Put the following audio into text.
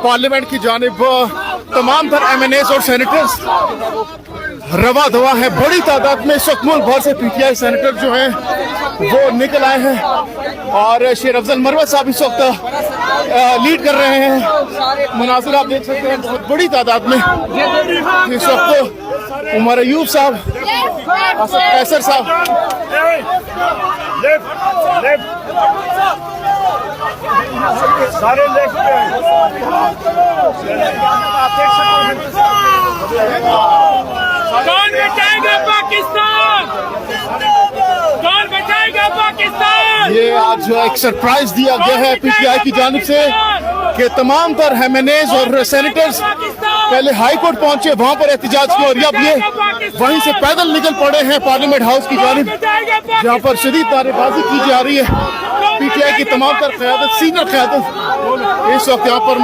Parliament की जानिब तमाम तर MNAs और सेनेटर्स रवा दवा है। बड़ी तादाद में इस वक्त मुल्क भर से PTI सेनेटर जो हैं वो निकल आए हैं और शेर अफजल मरवत साहब इस वक्त लीड कर रहे हैं मुनाजिर। आप देख सकते हैं बहुत बड़ी तादाद में इस वक्त उमर अयूब साहब, असद कैसर साहब, सारे लेफ्ट पे कौन बचाएगा पाकिस्तान? कौन बचाएगा पाकिस्तान? ये आज एक सरप्राइज दिया गया है PTI की जानिब से कि तमाम तर MNAs और सेनेटर्स पहले हाई कोर्ट पहुंचे, वहां पर एहतजाज किया और अब ये वहीं से पैदल निकल पड़े हैं पार्लियामेंट हाउस की जानिब, जहां पर शदीद नारेबाजी की जा रही है। PTI की तमाम तर क़यादत, सीनियर क़यादत इस वक्त यहाँ पर